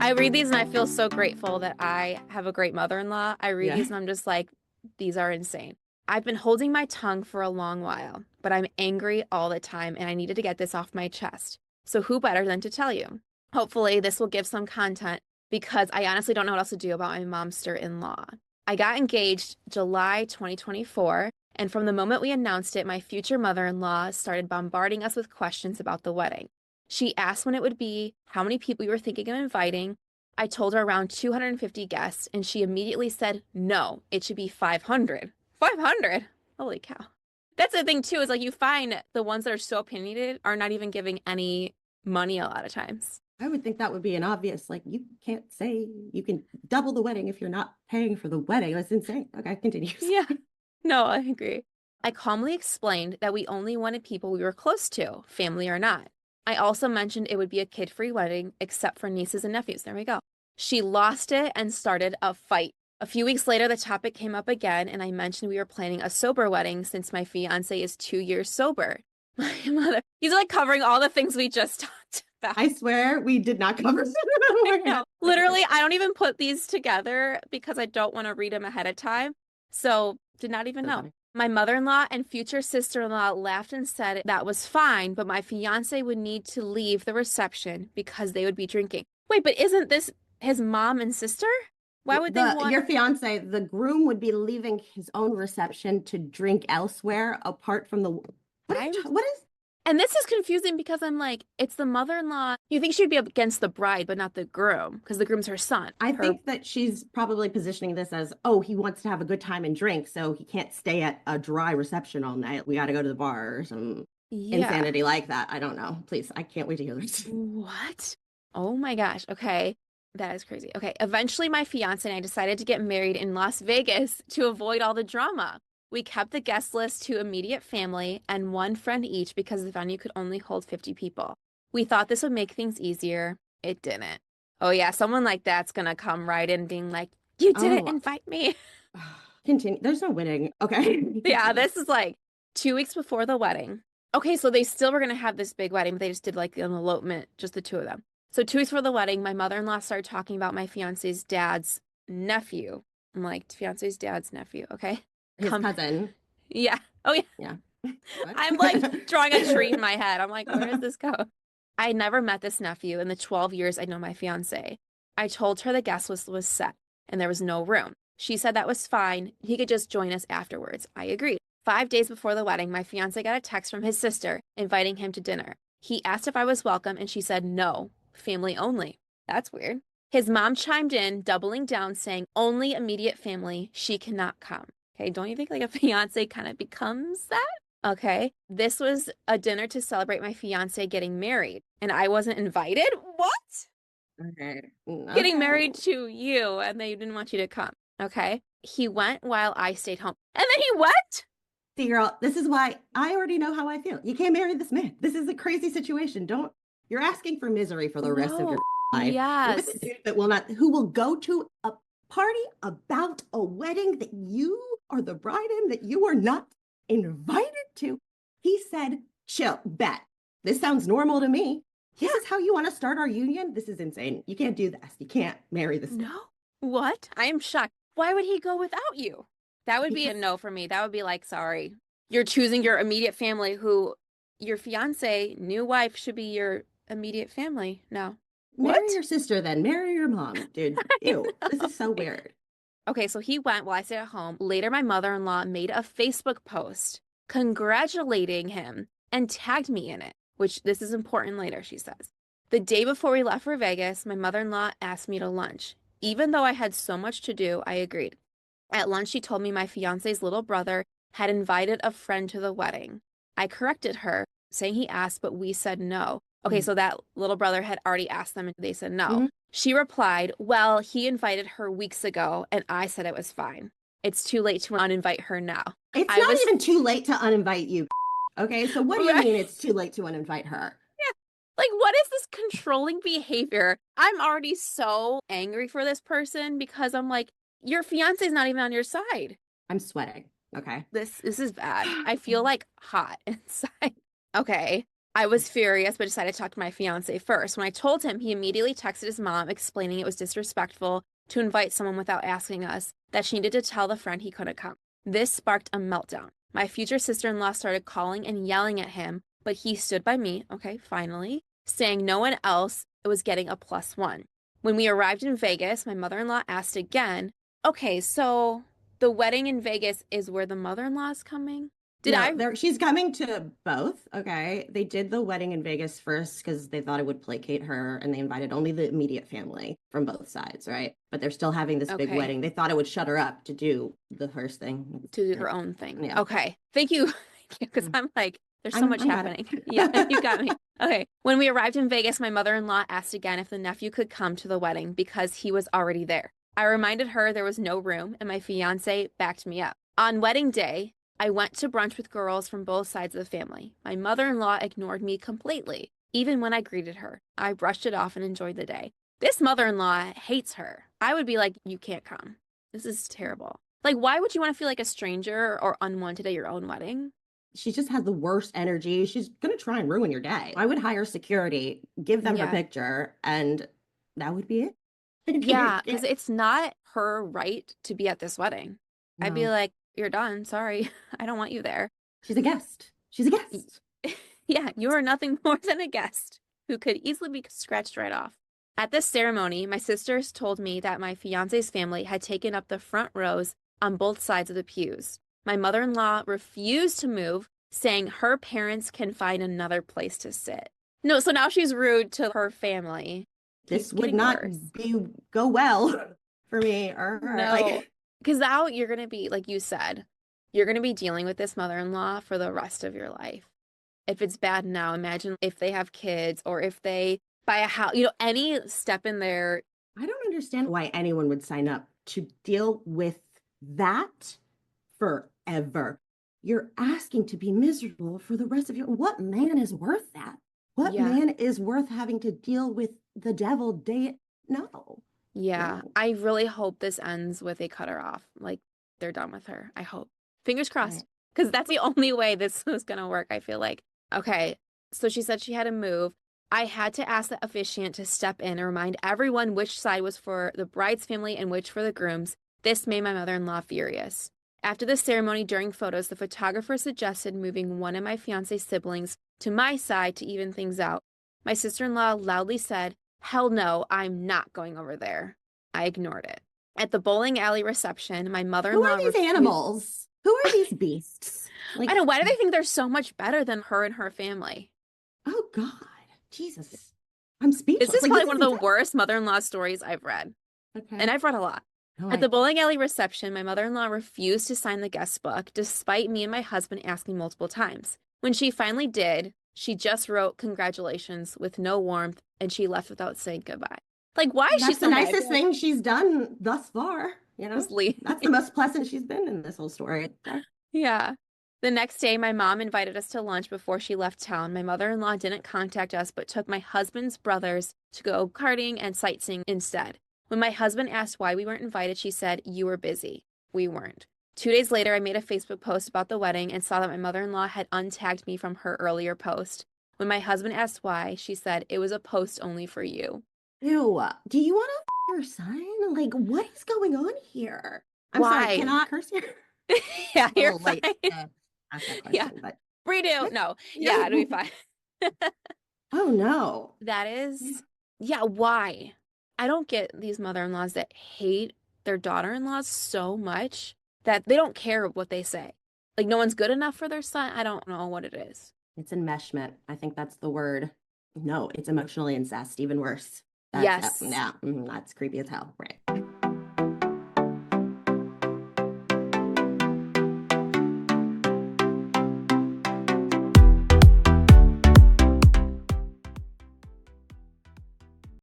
I read these and I feel so grateful that I have a great mother-in-law. I read Yeah. these and I'm just like, these are insane. I've been holding my tongue for a long while, but I'm angry all the time and I needed to get this off my chest. So who better than to tell you? Hopefully this will give some content because I honestly don't know what else to do about my momster-in-law. I got engaged July 2024, and from the moment we announced it, my future mother-in-law started bombarding us with questions about the wedding. She asked when it would be, how many people we were thinking of inviting. I told her around 250 guests, and she immediately said, no, it should be 500. 500? Holy cow. That's the thing, too, is like you find the ones that are so opinionated are not even giving any money a lot of times. I would think that would be an obvious, like, you can't say you can double the wedding if you're not paying for the wedding. That's insane. Okay, continue. Yeah. No, I agree. I calmly explained that we only wanted people we were close to, family or not. I also mentioned it would be a kid-free wedding, except for nieces and nephews. There we go. She lost it and started a fight. A few weeks later, the topic came up again, and I mentioned we were planning a sober wedding since my fiance is 2 years sober. My mother, he's like covering all the things we just talked about. I swear we did not cover No, literally, I don't even put these together because I don't want to read them ahead of time. So, did not even So know. funny. My mother-in-law and future sister-in-law laughed and said that was fine, but my fiance would need to leave the reception because they would be drinking. Wait, but isn't this his mom and sister? Why would they want Your fiance, the groom would be leaving his own reception to drink elsewhere apart from the I'm what is And this is confusing because I'm like, it's the mother-in-law. You think she'd be up against the bride, but not the groom, because the groom's her son. I think that she's probably positioning this as, oh, he wants to have a good time and drink, so he can't stay at a dry reception all night. We got to go to the bar or some Yeah. insanity like that. I don't know. Please, I can't wait to hear this. What? Oh my gosh. Okay. That is crazy. Okay. Eventually, my fiance and I decided to get married in Las Vegas to avoid all the drama. We kept the guest list to immediate family and one friend each because the venue could only hold 50 people. We thought this would make things easier. It didn't. Oh, yeah. Someone like that's going to come right in being like, you didn't Oh, invite me. continue. There's no winning. Okay. Yeah. This is like 2 weeks before the wedding. Okay. So they still were going to have this big wedding, but they just did like an elopement, just the two of them. So 2 weeks before the wedding, my mother-in-law started talking about my fiance's dad's nephew. I'm like, fiance's dad's nephew. Okay. His cousin. Yeah. Oh, yeah. Yeah. I'm like drawing a tree in my head. I'm like, where does this go? I never met this nephew in the 12 years I know my fiance. I told her the guest list was set and there was no room. She said that was fine. He could just join us afterwards. I agreed. 5 days before the wedding, my fiance got a text from his sister inviting him to dinner. He asked if I was welcome and she said no, family only. That's weird. His mom chimed in, doubling down, saying only immediate family. She cannot come. Okay, don't you think like a fiance kind of becomes that? Okay, this was a dinner to celebrate my fiance getting married, and I wasn't invited? What? Okay. Getting married to you, and they didn't want you to come. Okay, he went while I stayed home. And then he went? See, girl, this is why I already know how I feel. You can't marry this man. This is a crazy situation. You're asking for misery for the rest of your life. Yes. With a dude that will not, who will go to a party about a wedding that you are the bride in, that you are not invited to. He said, chill, bet. This sounds normal to me. This is how you want to start our union? This is insane. You can't do this. You can't marry this. No. What? I am shocked. Why would he go without you? That would be a no for me. That would be like, sorry. You're choosing your immediate family who your fiance, new wife should be your immediate family. No. Marry your sister then. Marry your mom, dude. Ew. This is so weird. Okay, so he went while I stayed at home. Later, my mother-in-law made a Facebook post congratulating him and tagged me in it, which this is important later, she says. The day before we left for Vegas, my mother-in-law asked me to lunch. Even though I had so much to do, I agreed. At lunch, she told me my fiance's little brother had invited a friend to the wedding. I corrected her, saying he asked, but we said no. Okay, so that little brother had already asked them and they said no. She replied, well, he invited her weeks ago and I said it was fine. It's too late to uninvite her now. It's not even too late to uninvite you. Okay, so what do you mean it's too late to uninvite her? Yeah. Like, what is this controlling behavior? I'm already so angry for this person because I'm like, your fiance's not even on your side. I'm sweating. Okay. This is bad. I feel like hot inside. Okay. I was furious, but decided to talk to my fiance first. When I told him, he immediately texted his mom explaining it was disrespectful to invite someone without asking us, that she needed to tell the friend he couldn't come. This sparked a meltdown. My future sister-in-law started calling and yelling at him, but he stood by me, okay, finally, saying no one else was getting a +1. When we arrived in Vegas, my mother-in-law asked again, okay, so the wedding in Vegas is where the mother-in-law is coming? Did No, I? she's coming to both. Okay. They did the wedding in Vegas first because they thought it would placate her and they invited only the immediate family from both sides, right? But they're still having this big Okay, wedding. They thought it would shut her up to do the first thing. to do her own thing. Yeah. Okay, thank you. Because I'm like, there's so much I'm got happening. Yeah, you got me. it. Okay, when we arrived in Vegas, my mother-in-law asked again if the nephew could come to the wedding because he was already there. I reminded her there was no room, and my fiance backed me up. On wedding day, I went to brunch with girls from both sides of the family. My mother-in-law ignored me completely, even when I greeted her. I brushed it off and enjoyed the day. This mother-in-law hates her. I would be like, you can't come. This is terrible. Like, why would you want to feel like a stranger or unwanted at your own wedding? She just has the worst energy. She's going to try and ruin your day. I would hire security, give them her Yeah. picture, and that would be it. It'd be Yeah, it. because it's not her right to be at this wedding. I'd be No, like, you're done. Sorry. I don't want you there. she's a guest. She's a guest. Yeah, you are nothing more than a guest who could easily be scratched right off. At this ceremony, my sisters told me that my fiance's family had taken up the front rows on both sides of the pews. My mother-in-law refused to move, saying her parents can find another place to sit. No, so now she's rude to her family. This Keeps would getting not worse. go well for me or her. No, Like, because now you're going to be, like you said, you're going to be dealing with this mother-in-law for the rest of your life. If it's bad now, imagine if they have kids or if they buy a house, any step in there. I don't understand why anyone would sign up to deal with that forever. You're asking to be miserable for the rest of your. What man is worth that? What Yeah. man is worth having to deal with the devil day? No, Yeah. no. I really hope this ends with they cut her off. Like they're done with her. I hope. Fingers Right. crossed. Because that's the only way this was going to work, I feel like. Okay. So she said she had to move. I had to ask the officiant to step in and remind everyone which side was for the bride's family and which for the groom's. This made my mother-in-law furious. After the ceremony, during photos, the photographer suggested moving one of my fiance's siblings to my side to even things out. My sister-in-law loudly said, hell no, I'm not going over there. I ignored it. At the bowling alley reception, my Who are mother-in-law these refused. animals? Who are these beasts? I Like, don't know, why do they think they're so much better than her and her family? oh God, Jesus. I'm This speechless. is Like, probably this one is of the insane. worst mother-in-law stories I've read. And Okay. I've read a lot. All At the right. bowling alley reception, my mother-in-law refused to sign the guest book, despite me and my husband asking multiple times. When she finally did, she just wrote congratulations with no warmth, and she left without saying goodbye. Like, why is she That's the so mad? nicest thing she's done thus far, you know? Just leave. That's the most pleasant she's been in this whole story. Okay. Yeah. The next day, my mom invited us to lunch before she left town. My mother-in-law didn't contact us, but took my husband's brothers to go karting and sightseeing instead. When my husband asked why we weren't invited, she said, you were busy. We weren't. 2 days later, I made a Facebook post about the wedding and saw that my mother-in-law had untagged me from her earlier post. When my husband asked why, she said, it was a post only for you. Ew, do you want to your son? Like, what is going on here? I'm sorry, Why? cannot curse here? Yeah, A you're little late fine. to ask that Yeah. question, but Redo. what? No. Yeah. Yeah, it'll be fine. Oh no. That Yeah. is, yeah, why? I don't get these mother-in-laws that hate their daughter-in-laws so much that they don't care what they say. Like, no one's good enough for their son. I don't know what it is. It's enmeshment. I think that's the word. No, it's emotionally incest, even worse. That's Yes. yeah, that's creepy as hell, right?